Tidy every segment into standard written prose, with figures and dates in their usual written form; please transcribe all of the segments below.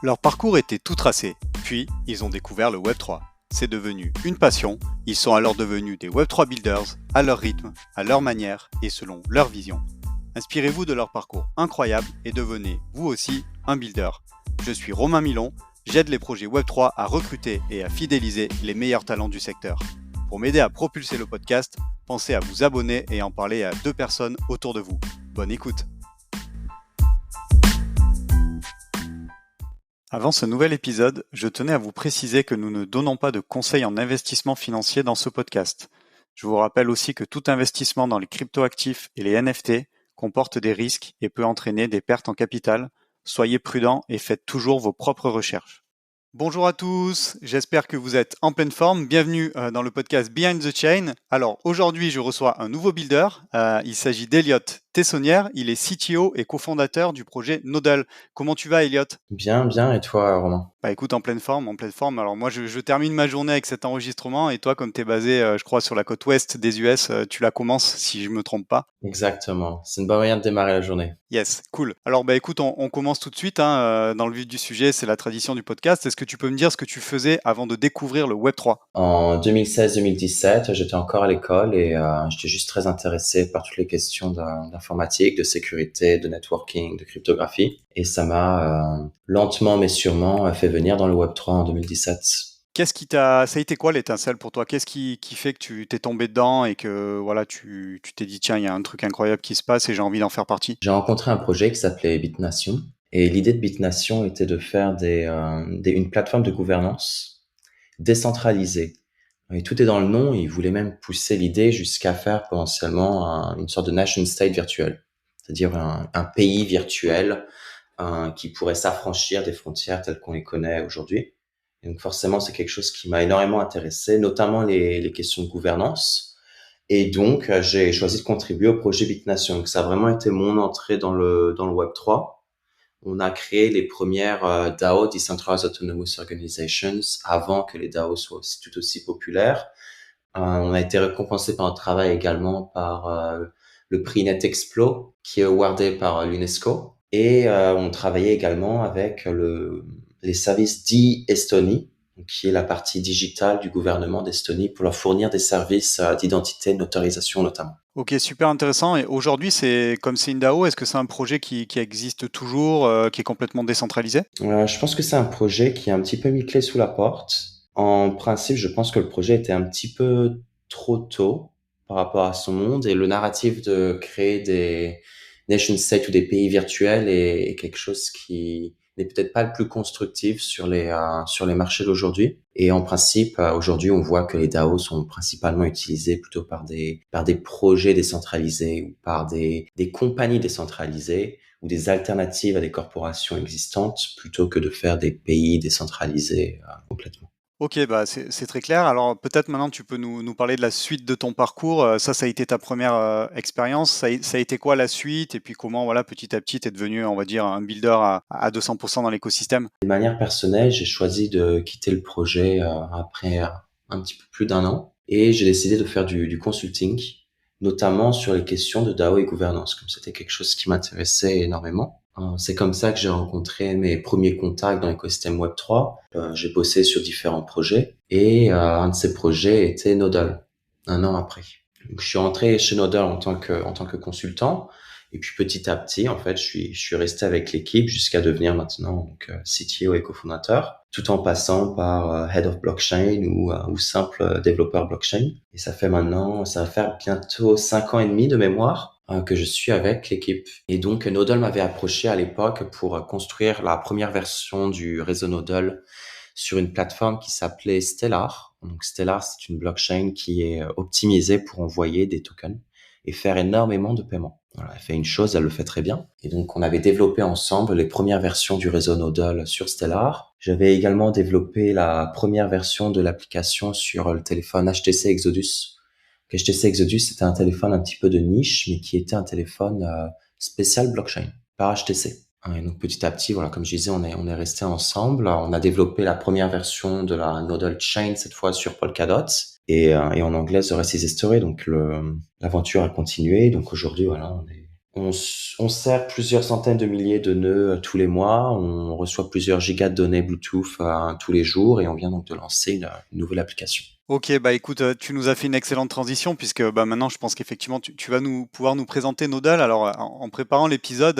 Leur parcours était tout tracé, puis ils ont découvert le Web3. C'est devenu une passion, ils sont alors devenus des Web3 builders, à leur rythme, à leur manière et selon leur vision. Inspirez-vous de leur parcours incroyable et devenez, vous aussi, un builder. Je suis Romain Milon, j'aide les projets Web3 à recruter et à fidéliser les meilleurs talents du secteur. Pour m'aider à propulser le podcast, pensez à vous abonner et en parler à 2 personnes autour de vous. Bonne écoute. Avant ce nouvel épisode, je tenais à vous préciser que nous ne donnons pas de conseils en investissement financier dans ce podcast. Je vous rappelle aussi que tout investissement dans les cryptoactifs et les NFT comporte des risques et peut entraîner des pertes en capital. Soyez prudents et faites toujours vos propres recherches. Bonjour à tous, j'espère que vous êtes en pleine forme. Bienvenue dans le podcast Behind the Chain. Alors aujourd'hui, je reçois un nouveau builder. Il s'agit d'Elliott Tessonnière. Il est CTO et cofondateur du projet Nodal. Comment tu vas, Elliott ? Bien, bien. Et toi, Romain ? Bah écoute, en pleine forme. Alors moi, je termine ma journée avec cet enregistrement et toi, comme tu es basé, je crois, sur la côte ouest des US, tu la commences si je me trompe pas. Exactement. C'est une bonne manière de démarrer la journée. Yes, cool. Alors bah écoute, on commence tout de suite dans le vif du sujet, c'est la tradition du podcast. Est-ce que tu peux me dire ce que tu faisais avant de découvrir le Web3 ? En 2016-2017, j'étais encore à l'école et j'étais juste très intéressé par toutes les questions d'informatique, de sécurité, de networking, de cryptographie. Et ça m'a lentement mais sûrement fait venir dans le Web3 en 2017. Ça a été quoi l'étincelle pour toi ? Qu'est-ce qui fait que tu t'es tombé dedans et que voilà, tu t'es dit tiens, il y a un truc incroyable qui se passe et j'ai envie d'en faire partie ? J'ai rencontré un projet qui s'appelait BitNation. Et l'idée de BitNation était de faire une plateforme de gouvernance décentralisée. Et tout est dans le nom. Ils voulaient même pousser l'idée jusqu'à faire potentiellement une sorte de nation state virtuel, c'est-à-dire un pays virtuel qui pourrait s'affranchir des frontières telles qu'on les connaît aujourd'hui. Et donc forcément, c'est quelque chose qui m'a énormément intéressé, notamment les questions de gouvernance. Et donc, j'ai choisi de contribuer au projet BitNation. Donc, ça a vraiment été mon entrée dans le Web3. On a créé les premières DAO, Decentralized Autonomous Organizations, avant que les DAO soient tout aussi populaires. On a été récompensé par un travail également par le prix NetExplo, qui est awardé par l'UNESCO. Et on travaillait également avec les services d'e-Estonie, qui est la partie digitale du gouvernement d'Estonie, pour leur fournir des services d'identité, de notarisation notamment. Ok, super intéressant. Et aujourd'hui, c'est une DAO, est-ce que c'est un projet qui existe toujours, qui est complètement décentralisé ? Je pense que c'est un projet qui a un petit peu mis clé sous la porte. En principe, je pense que le projet était un petit peu trop tôt par rapport à son monde et le narratif de créer des nation states ou des pays virtuels est quelque chose qui n'est peut-être pas le plus constructif sur les marchés d'aujourd'hui. Et en principe, aujourd'hui, on voit que les DAO sont principalement utilisés plutôt par des projets décentralisés ou par des compagnies décentralisées ou des alternatives à des corporations existantes plutôt que de faire des pays décentralisés complètement. Ok, bah c'est très clair. Alors peut-être maintenant tu peux nous parler de la suite de ton parcours. Ça a été ta première expérience. Ça a été quoi la suite? Et puis comment, voilà, petit à petit, tu es devenu, on va dire, un builder à 200% dans l'écosystème? De manière personnelle, j'ai choisi de quitter le projet après un petit peu plus d'un an et j'ai décidé de faire du consulting, notamment sur les questions de DAO et gouvernance, comme c'était quelque chose qui m'intéressait énormément. C'est comme ça que j'ai rencontré mes premiers contacts dans l'écosystème Web3. J'ai bossé sur différents projets et un de ces projets était Nodal, un an après. Donc, je suis rentré chez Nodal en tant que consultant. Et puis petit à petit, en fait, je suis resté avec l'équipe jusqu'à devenir maintenant CTO et cofondateur, tout en passant par Head of Blockchain ou simple développeur blockchain. Et ça va faire bientôt 5 ans et demi de mémoire que je suis avec l'équipe. Et donc Nodal m'avait approché à l'époque pour construire la première version du réseau Nodal sur une plateforme qui s'appelait Stellar. Donc Stellar, c'est une blockchain qui est optimisée pour envoyer des tokens et faire énormément de paiements. Voilà, elle fait une chose, elle le fait très bien. Et donc, on avait développé ensemble les premières versions du réseau Nodal sur Stellar. J'avais également développé la première version de l'application sur le téléphone HTC Exodus. HTC Exodus, c'était un téléphone un petit peu de niche, mais qui était un téléphone spécial blockchain par HTC. Et donc, petit à petit, voilà, comme je disais, on est resté ensemble. On a développé la première version de la Nodal Chain, cette fois sur Polkadot. Et en anglais, The Rest is History. Donc, l'aventure a continué. Donc, aujourd'hui, voilà, On sert plusieurs centaines de milliers de nœuds tous les mois. On reçoit plusieurs gigas de données Bluetooth tous les jours et on vient donc de lancer une nouvelle application. Ok, bah écoute, tu nous as fait une excellente transition puisque bah maintenant je pense qu'effectivement tu vas nous pouvoir nous présenter Nodal. Alors en préparant l'épisode,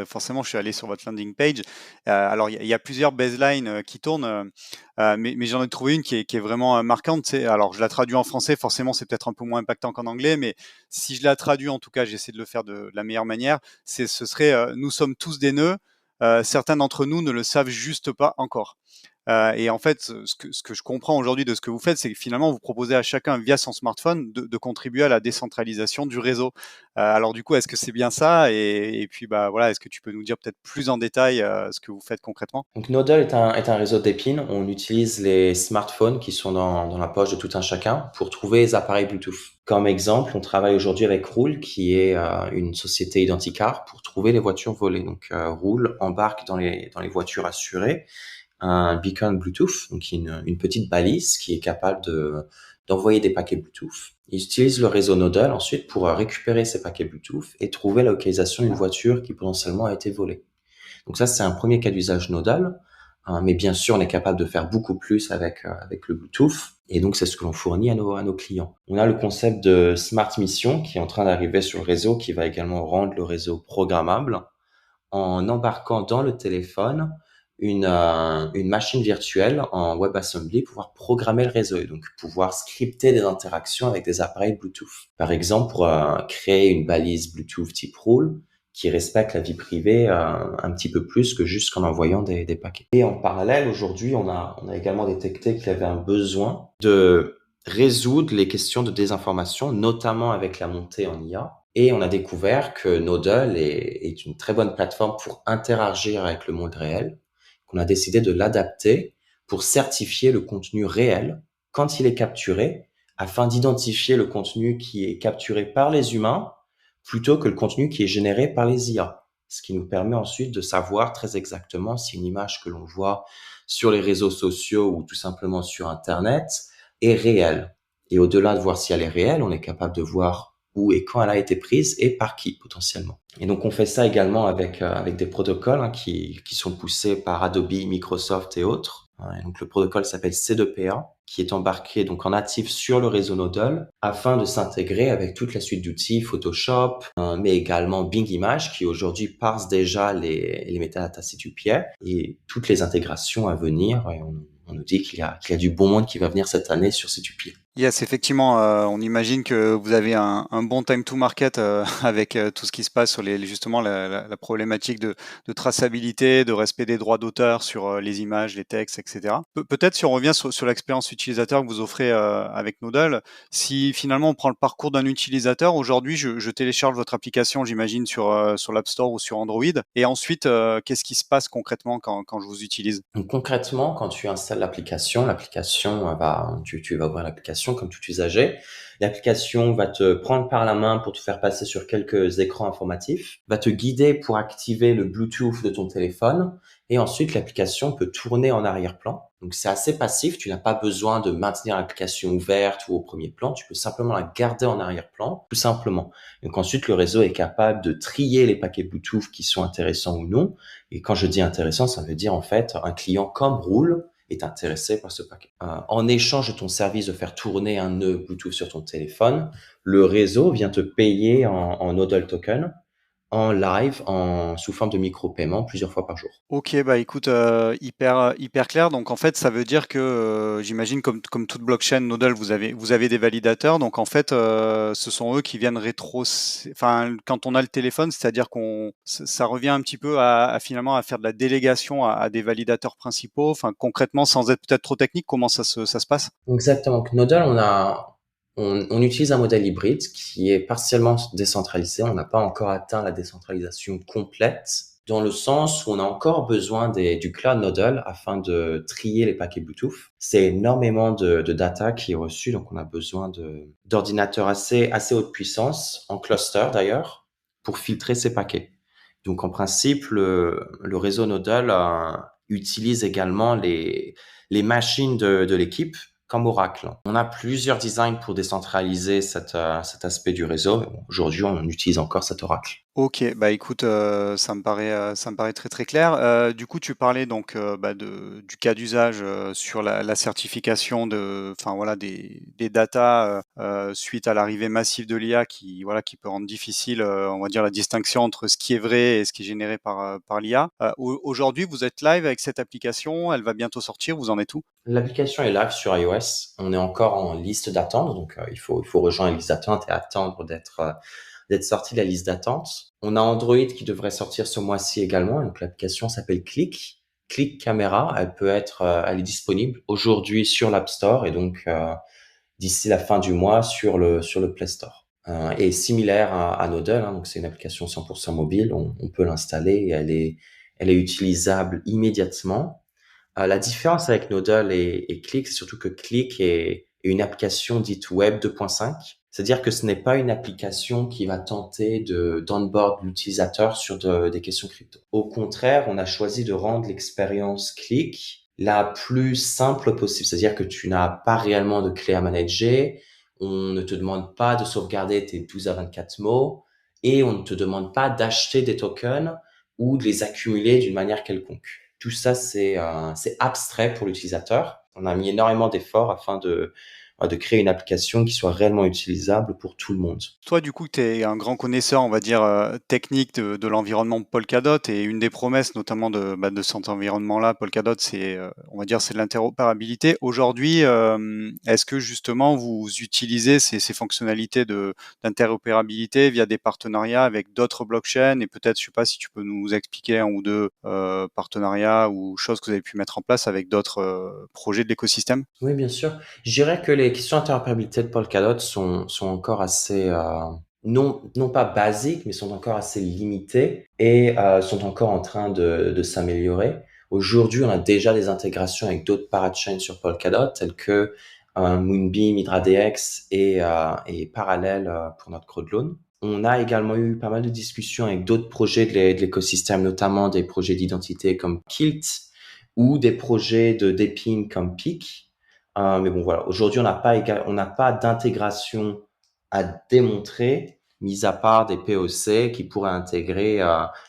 forcément je suis allé sur votre landing page. Alors il y a plusieurs baselines qui tournent, mais j'en ai trouvé une qui est vraiment marquante. Alors je la traduis en français, forcément c'est peut-être un peu moins impactant qu'en anglais, mais si je la traduis en tout cas, j'essaie de le faire de la meilleure manière. Ce serait nous sommes tous des nœuds. Certains d'entre nous ne le savent juste pas encore. Et en fait, ce que je comprends aujourd'hui de ce que vous faites, c'est que finalement, vous proposez à chacun, via son smartphone, de contribuer à la décentralisation du réseau. Alors du coup, est-ce que c'est bien ça? Et puis, bah voilà, est-ce que tu peux nous dire peut-être plus en détail ce que vous faites concrètement? Donc Nodal est un réseau d'épines. On utilise les smartphones qui sont dans la poche de tout un chacun pour trouver les appareils Bluetooth. Comme exemple, on travaille aujourd'hui avec Rool, qui est une société identicar pour trouver les voitures volées. Donc Rool embarque dans les voitures assurées un beacon Bluetooth, donc une petite balise qui est capable d'envoyer des paquets Bluetooth. Ils utilisent le réseau Nodal ensuite pour récupérer ces paquets Bluetooth et trouver la localisation d'une voiture qui potentiellement a été volée. Donc ça, c'est un premier cas d'usage Nodal. Mais bien sûr, on est capable de faire beaucoup plus avec le Bluetooth. Et donc, c'est ce que l'on fournit à nos clients. On a le concept de Smart Mission qui est en train d'arriver sur le réseau, qui va également rendre le réseau programmable en embarquant dans le téléphone une machine virtuelle en WebAssembly, pouvoir programmer le réseau et donc pouvoir scripter des interactions avec des appareils Bluetooth. Par exemple, pour créer une balise Bluetooth type rule qui respecte la vie privée un petit peu plus que juste qu'en envoyant des paquets. Et en parallèle, aujourd'hui, on a également détecté qu'il y avait un besoin de résoudre les questions de désinformation, notamment avec la montée en IA. Et on a découvert que Nodal est une très bonne plateforme pour interagir avec le monde réel, qu'on a décidé de l'adapter pour certifier le contenu réel quand il est capturé, afin d'identifier le contenu qui est capturé par les humains plutôt que le contenu qui est généré par les IA. Ce qui nous permet ensuite de savoir très exactement si une image que l'on voit sur les réseaux sociaux ou tout simplement sur Internet est réelle. Et au-delà de voir si elle est réelle, on est capable de voir où et quand elle a été prise et par qui potentiellement. Et donc on fait ça également avec des protocoles qui sont poussés par Adobe, Microsoft et autres. Et donc le protocole s'appelle C2PA, qui est embarqué donc en natif sur le réseau Nodal afin de s'intégrer avec toute la suite d'outils Photoshop, mais également Bing Images qui aujourd'hui parse déjà les métadatas C2PA et toutes les intégrations à venir. Et on nous dit qu'il y a du bon monde qui va venir cette année sur C2PA. Yes, effectivement, on imagine que vous avez un bon time to market avec tout ce qui se passe sur justement la problématique de traçabilité, de respect des droits d'auteur sur les images, les textes, etc. Peut-être si on revient sur l'expérience utilisateur que vous offrez avec Nodal, si finalement on prend le parcours d'un utilisateur, aujourd'hui je télécharge votre application, j'imagine, sur l'App Store ou sur Android, et ensuite qu'est-ce qui se passe concrètement quand je vous utilise? Donc concrètement, quand tu installes l'application tu vas ouvrir l'application comme tout usager. L'application va te prendre par la main pour te faire passer sur quelques écrans informatifs, va te guider pour activer le Bluetooth de ton téléphone et ensuite l'application peut tourner en arrière-plan. Donc c'est assez passif, tu n'as pas besoin de maintenir l'application ouverte ou au premier plan, tu peux simplement la garder en arrière-plan, tout simplement. Donc ensuite le réseau est capable de trier les paquets Bluetooth qui sont intéressants ou non. Et quand je dis intéressant, ça veut dire en fait un client comme Rool est intéressé par ce paquet. En échange de ton service de faire tourner un nœud Bluetooth sur ton téléphone, le réseau vient te payer en Nodal token, en live, sous forme de micro-paiement plusieurs fois par jour. Ok, bah écoute, hyper clair. Donc en fait, ça veut dire que j'imagine comme toute blockchain Nodal, vous avez des validateurs. Donc en fait, ce sont eux qui viennent enfin, quand on a le téléphone, c'est-à-dire ça revient un petit peu finalement à faire de la délégation à des validateurs principaux. Enfin, concrètement, sans être peut-être trop technique, comment ça se passe? Exactement. Donc Nodal, on utilise un modèle hybride qui est partiellement décentralisé. On n'a pas encore atteint la décentralisation complète, dans le sens où on a encore besoin du cloud Nodal afin de trier les paquets Bluetooth. C'est énormément de data qui est reçue, donc on a besoin d'ordinateurs assez haute puissance, en cluster d'ailleurs, pour filtrer ces paquets. Donc en principe, le réseau Nodal utilise également les machines de l'équipe comme Oracle. On a plusieurs designs pour décentraliser cet aspect du réseau. Aujourd'hui, on utilise encore cet Oracle. Ok, bah écoute, ça me paraît très très clair. Du coup, tu parlais donc du cas d'usage sur la certification enfin voilà, des datas suite à l'arrivée massive de l'IA qui voilà qui peut rendre difficile, on va dire la distinction entre ce qui est vrai et ce qui est généré par l'IA. Aujourd'hui, vous êtes live avec cette application, elle va bientôt sortir. Vous en êtes où? L'application est live sur iOS. On est encore en liste d'attente, donc il faut rejoindre la liste d'attente et attendre d'être sorti de la liste d'attente. On a Android qui devrait sortir ce mois-ci également. Donc l'application s'appelle Click. Click Camera. Elle est disponible aujourd'hui sur l'App Store et donc d'ici la fin du mois sur le Play Store. Et similaire à Nodal, hein, donc c'est une application 100% mobile. On peut l'installer et elle est utilisable immédiatement. La différence avec Nodal et Click, c'est surtout que Click est une application dite Web 2.5. C'est-à-dire que ce n'est pas une application qui va tenter d'onboard l'utilisateur sur des questions crypto. Au contraire, on a choisi de rendre l'expérience Click la plus simple possible. C'est-à-dire que tu n'as pas réellement de clé à manager, on ne te demande pas de sauvegarder tes 12 à 24 mots et on ne te demande pas d'acheter des tokens ou de les accumuler d'une manière quelconque. Tout ça, c'est abstrait pour l'utilisateur. On a mis énormément d'efforts afin de créer une application qui soit réellement utilisable pour tout le monde. Toi, du coup, tu es un grand connaisseur, on va dire, technique de l'environnement Polkadot et une des promesses, notamment de cet environnement-là, Polkadot, c'est, on va dire, c'est de l'interopérabilité. Aujourd'hui, est-ce que justement vous utilisez ces fonctionnalités d'interopérabilité via des partenariats avec d'autres blockchains et peut-être, je sais pas si tu peux nous expliquer un ou deux partenariats ou choses que vous avez pu mettre en place avec d'autres projets de l'écosystème? Oui, bien sûr. Je dirais que les questions d'interopérabilité de Polkadot sont encore assez, non pas basiques, mais sont encore assez limitées et sont encore en train de s'améliorer. Aujourd'hui, on a déjà des intégrations avec d'autres parachains sur Polkadot, tels que Moonbeam, HydraDX et Parallel pour notre crowdloan. On a également eu pas mal de discussions avec d'autres projets de l'écosystème, notamment des projets d'identité comme Kilt ou des projets d'épines comme Peak. Mais bon, voilà. Aujourd'hui, on n'a pas d'intégration à démontrer, mis à part des POC qui pourraient intégrer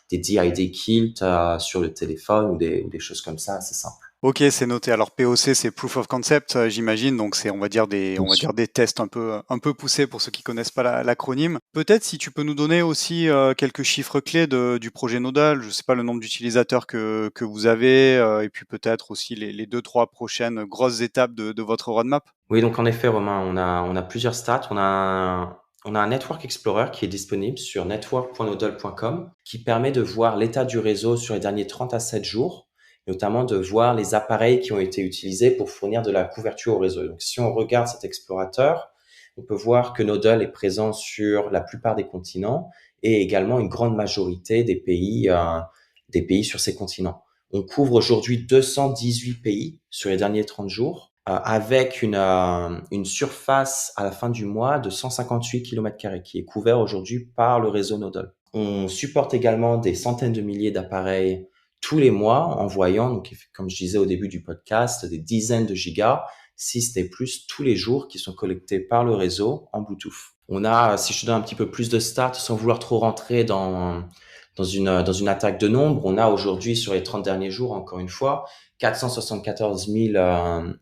des DID Kilt sur le téléphone ou des choses comme ça, assez simples. Ok, c'est noté. Alors POC, c'est Proof of Concept, j'imagine. Donc c'est, Bien on va sûr. dire des tests un peu poussés pour ceux qui connaissent pas l'acronyme. Peut-être si tu peux nous donner aussi quelques chiffres clés du projet Nodal. Je sais pas le nombre d'utilisateurs que vous avez, et puis peut-être aussi les deux, trois prochaines grosses étapes de votre roadmap. Oui, donc en effet, Romain, on a plusieurs stats. On a un Network Explorer qui est disponible sur network.nodal.com qui permet de voir l'état du réseau sur les derniers 30 à 7 jours, notamment de voir les appareils qui ont été utilisés pour fournir de la couverture au réseau. Donc, si on regarde cet explorateur, on peut voir que Nodal est présent sur la plupart des continents et également une grande majorité des pays sur ces continents. On couvre aujourd'hui 218 pays sur les derniers 30 jours avec une surface à la fin du mois de 158 km² qui est couvert aujourd'hui par le réseau Nodal. On supporte également des centaines de milliers d'appareils tous les mois, envoyant, donc, comme je disais au début du podcast, des dizaines de gigas, si ce n'est plus, tous les jours qui sont collectés par le réseau en Bluetooth. On a, si je te donne un petit peu plus de stats, sans vouloir trop rentrer dans une attaque de nombre, on a aujourd'hui, sur les 30 derniers jours, encore une fois, 474 000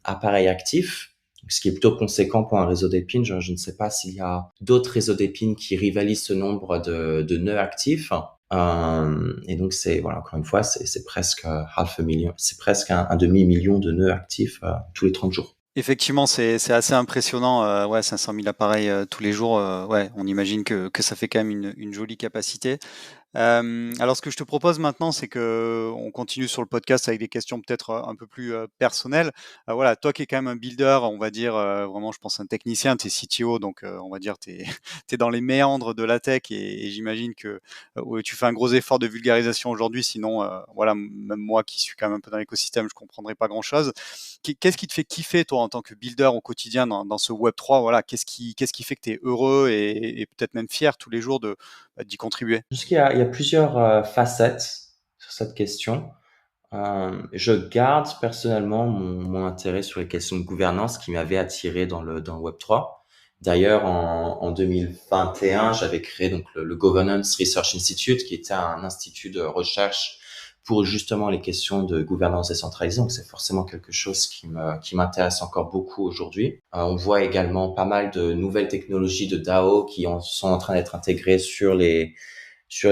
appareils actifs, ce qui est plutôt conséquent pour un réseau d'épines. Je ne sais pas s'il y a d'autres réseaux d'épines qui rivalisent ce nombre de nœuds actifs. Et donc, voilà, encore une fois, c'est presque half a million, c'est presque un demi-million de nœuds actifs tous les 30 jours. Effectivement, c'est assez impressionnant. Ouais, 500 000 appareils tous les jours. Ouais, on imagine que ça fait quand même une jolie capacité. Alors ce que je te propose maintenant, c'est que on continue sur le podcast avec des questions peut-être un peu plus personnelles. Voilà, toi qui es quand même un builder, on va dire vraiment, je pense un technicien, tu es CTO, donc on va dire tu es, dans les méandres de la tech et j'imagine que ouais, tu fais un gros effort de vulgarisation aujourd'hui, sinon voilà, même moi qui suis quand même un peu dans l'écosystème, je comprendrais pas grand-chose. Qu'est-ce qui te fait kiffer toi en tant que builder au quotidien dans ce Web 3? Voilà, qu'est-ce qui fait que tu es heureux et peut-être même fier tous les jours d'y contribuer? Il y a plusieurs facettes sur cette question. Je garde personnellement mon intérêt sur les questions de gouvernance qui m'avaient attiré dans le Web3. D'ailleurs, en 2021, j'avais créé donc le Governance Research Institute, qui était un institut de recherche pour justement les questions de gouvernance décentralisée. Donc, c'est forcément quelque chose qui m'intéresse encore beaucoup aujourd'hui. On voit également pas mal de nouvelles technologies de DAO sont en train d'être intégrées sur les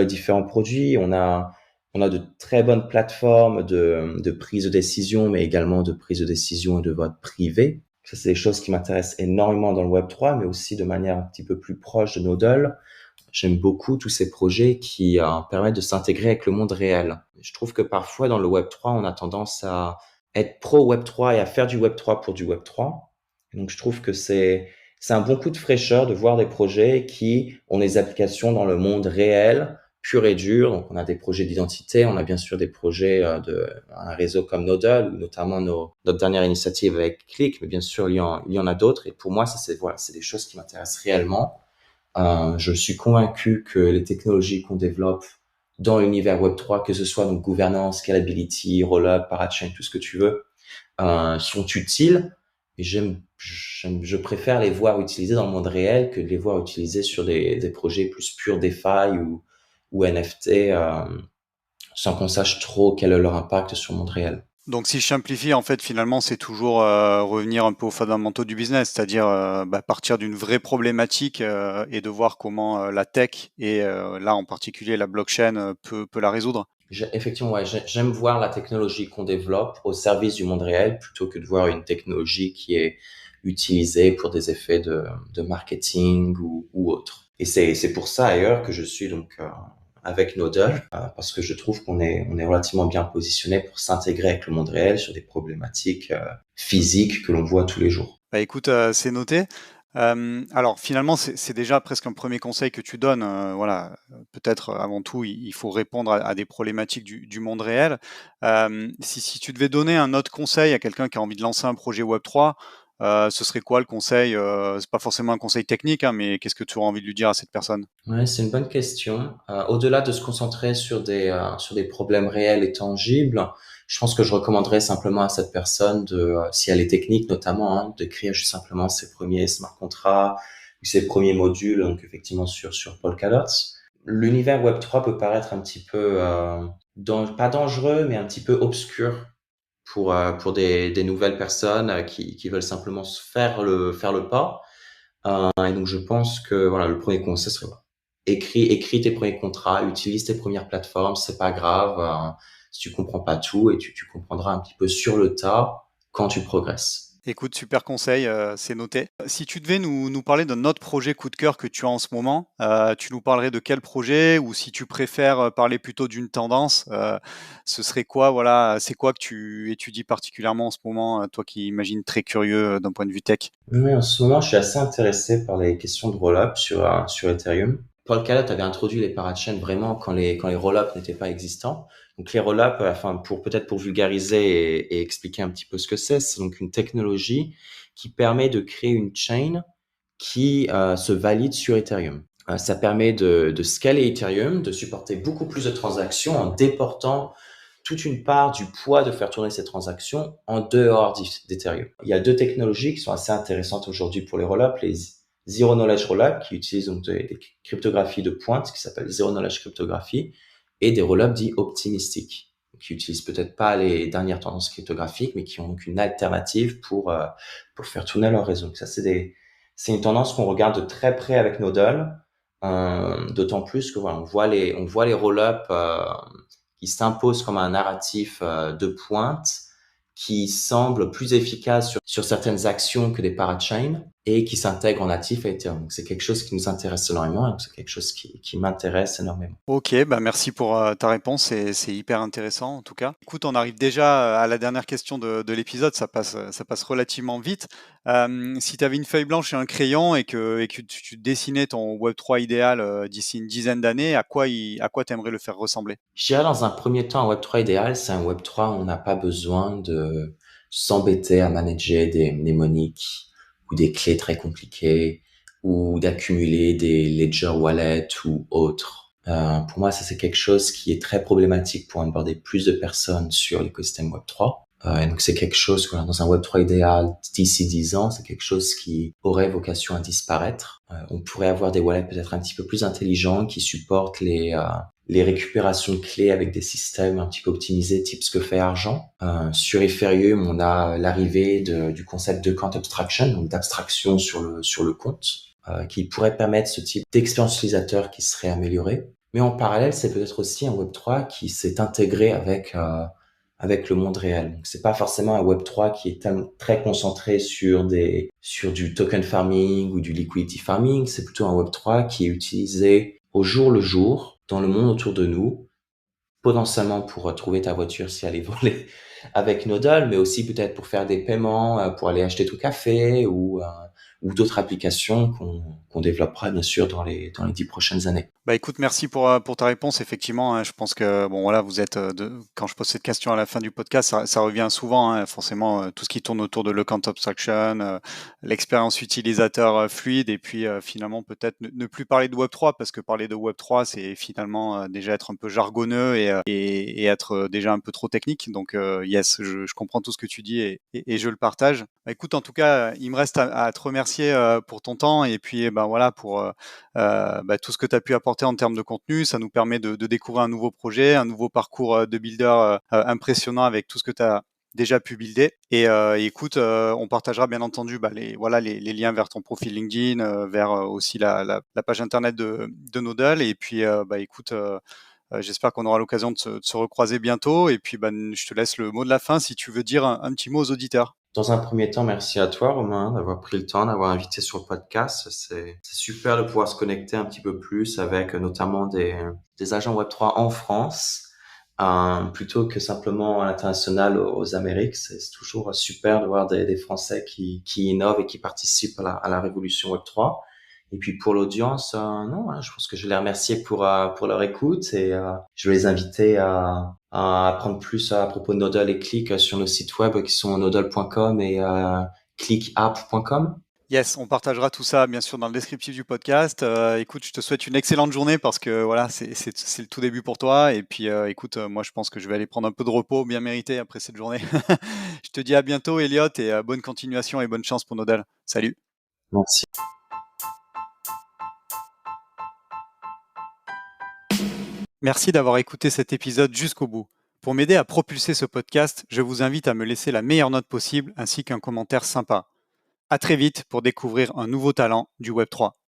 différents produits. On a de très bonnes plateformes de prise de décision, mais également de prise de décision et de vote privé. Ça, c'est des choses qui m'intéressent énormément dans le Web3, mais aussi de manière un petit peu plus proche de Nodle. J'aime beaucoup tous ces projets qui permettent de s'intégrer avec le monde réel. Je trouve que parfois, dans le Web3, on a tendance à être pro Web3 et à faire du Web3 pour du Web3. Et donc, je trouve que c'est un bon coup de fraîcheur de voir des projets qui ont des applications dans le monde réel, pur et dur. Donc, on a des projets d'identité, on a bien sûr des projets un réseau comme Nodle, ou notamment notre dernière initiative avec Click, mais bien sûr, il y en a d'autres. Et pour moi, ça, c'est des choses qui m'intéressent réellement. Je suis convaincu que les technologies qu'on développe dans l'univers Web3, que ce soit donc gouvernance, scalability, rollup, parachain, tout ce que tu veux, sont utiles. Et je préfère les voir utilisés dans le monde réel que de les voir utilisés sur des projets plus purs DeFi ou NFT, sans qu'on sache trop quel est leur impact sur le monde réel. Donc si je simplifie, en fait, finalement, c'est toujours revenir un peu aux fondamentaux du business, c'est-à-dire partir d'une vraie problématique et de voir comment la tech et là en particulier la blockchain peut la résoudre. Effectivement, ouais, j'aime voir la technologie qu'on développe au service du monde réel plutôt que de voir une technologie qui est utilisée pour des effets de marketing ou autre. Et c'est pour ça ailleurs que je suis donc avec Nodle, parce que je trouve on est relativement bien positionné pour s'intégrer avec le monde réel sur des problématiques physiques que l'on voit tous les jours. Bah écoute, c'est noté. Alors finalement, c'est déjà presque un premier conseil que tu donnes. Voilà, peut-être avant tout, il faut répondre à des problématiques du monde réel. Si tu devais donner un autre conseil à quelqu'un qui a envie de lancer un projet Web3, ce serait quoi le conseil? C'est pas forcément un conseil technique, hein, mais qu'est-ce que tu aurais envie de lui dire à cette personne? Ouais, c'est une bonne question. Au-delà de se concentrer sur des problèmes réels et tangibles, je pense que je recommanderais simplement à cette personne si elle est technique notamment, hein, d'écrire juste simplement ses premiers smart contracts ou ses premiers modules, donc effectivement sur Polkadot. L'univers Web3 peut paraître un petit peu, pas dangereux, mais un petit peu obscur pour des nouvelles personnes qui veulent simplement faire le pas. Et donc, je pense que voilà, le premier conseil serait voilà, écris tes premiers contrats, utilise tes premières plateformes, c'est pas grave si tu comprends pas tout et tu comprendras un petit peu sur le tas quand tu progresses. Écoute, super conseil, c'est noté. Si tu devais nous parler d'un autre projet coup de cœur que tu as en ce moment, tu nous parlerais de quel projet? Ou si tu préfères, parler plutôt d'une tendance, ce serait quoi? Voilà, c'est quoi que tu étudies particulièrement en ce moment, toi qui imagines très curieux, d'un point de vue tech? Oui, en ce moment, je suis assez intéressé par les questions de roll-up sur Ethereum. Paul Callet avait introduit les parachains vraiment quand les roll-up n'étaient pas existants. Donc les roll-up, enfin peut-être pour vulgariser et expliquer un petit peu ce que c'est donc une technologie qui permet de créer une chain qui se valide sur Ethereum. Ça permet de scaler Ethereum, de supporter beaucoup plus de transactions en déportant toute une part du poids de faire tourner ces transactions en dehors d'Ethereum. Il y a deux technologies qui sont assez intéressantes aujourd'hui pour les rollups, les Zero Knowledge Rollup qui utilisent donc des cryptographies de pointe qui s'appellent Zero Knowledge Cryptography et des rollups dits optimistiques qui utilisent peut-être pas les dernières tendances cryptographiques mais qui ont donc une alternative pour faire tourner leur réseau. Donc ça c'est une tendance qu'on regarde de très près avec Nodle, d'autant plus que voilà, on voit les rollups qui s'impose comme un narratif de pointe qui semble plus efficace sur certaines actions que des parachains et qui s'intègre en natif à Ethereum. Donc, c'est quelque chose qui nous intéresse énormément et c'est quelque chose qui m'intéresse énormément. OK, bah, merci pour, ta réponse, c'est hyper intéressant en tout cas. Écoute, on arrive déjà à la dernière question de l'épisode, ça passe relativement vite. Si tu avais une feuille blanche et un crayon et que tu dessinais ton Web3 idéal, d'ici une dizaine d'années, à quoi tu aimerais le faire ressembler? Je dirais dans un premier temps, un Web3 idéal, c'est un Web3 où on n'a pas besoin de s'embêter à manager des mnémoniques ou des clés très compliquées ou d'accumuler des ledger wallets ou autres. Pour moi, ça c'est quelque chose qui est très problématique pour aborder plus de personnes sur l'écosystème Web3. Et donc c'est quelque chose, voilà, dans un Web3 idéal d'ici 10 ans, c'est quelque chose qui aurait vocation à disparaître. On pourrait avoir des wallets peut-être un petit peu plus intelligents qui supportent les récupérations de clés avec des systèmes un petit peu optimisés, type ce que fait Argent. Sur Ethereum, on a l'arrivée du concept de compte abstraction, donc d'abstraction sur le compte, qui pourrait permettre ce type d'expérience utilisateur qui serait améliorée. Mais en parallèle, c'est peut-être aussi un Web3 qui s'est intégré avec le monde réel. Donc, c'est pas forcément un Web3 qui est très concentré sur du token farming ou du liquidity farming. C'est plutôt un Web3 qui est utilisé au jour le jour dans le monde autour de nous, potentiellement pour trouver ta voiture si elle est volée avec Nodal, mais aussi peut-être pour faire des paiements, pour aller acheter ton café ou d'autres applications qu'on développera bien sûr dans les 10 prochaines années. Bah écoute, merci pour ta réponse. Effectivement, hein, je pense que bon voilà, vous êtes quand je pose cette question à la fin du podcast, ça revient souvent. Hein, forcément, tout ce qui tourne autour de l'account abstraction, l'expérience utilisateur fluide, et puis finalement peut-être ne plus parler de Web3 parce que parler de Web3, c'est finalement déjà être un peu jargonneux et être déjà un peu trop technique. Donc yes, je comprends tout ce que tu dis et je le partage. Bah, écoute, en tout cas, il me reste à te remercier pour ton temps et puis ben voilà pour tout ce que tu as pu apporter en termes de contenu. Ça nous permet de découvrir un nouveau projet, un nouveau parcours de builder impressionnant avec tout ce que tu as déjà pu builder. Et écoute, on partagera bien entendu les liens vers ton profil LinkedIn, vers aussi la page internet de Nodal. Et puis, écoute, j'espère qu'on aura l'occasion de se recroiser bientôt. Et puis, je te laisse le mot de la fin si tu veux dire un petit mot aux auditeurs. Dans un premier temps, merci à toi, Romain, d'avoir pris le temps, d'avoir invité sur le podcast. C'est super de pouvoir se connecter un petit peu plus avec notamment des agents Web3 en France, plutôt que simplement à l'international aux Amériques. C'est toujours super de voir des Français qui innovent et qui participent à la révolution Web3. Et puis pour l'audience, non, hein, je pense que je vais les remercier pour leur écoute et je vais les inviter à apprendre plus à propos de Nodal et Click sur nos sites web qui sont nodal.com et clickapp.com. Yes, on partagera tout ça bien sûr dans le descriptif du podcast. Écoute, je te souhaite une excellente journée parce que voilà, c'est le tout début pour toi. Et puis écoute, moi je pense que je vais aller prendre un peu de repos bien mérité après cette journée. Je te dis à bientôt, Elliot, et bonne continuation et bonne chance pour Nodal. Salut. Merci. Merci d'avoir écouté cet épisode jusqu'au bout. Pour m'aider à propulser ce podcast, je vous invite à me laisser la meilleure note possible ainsi qu'un commentaire sympa. À très vite pour découvrir un nouveau talent du Web3.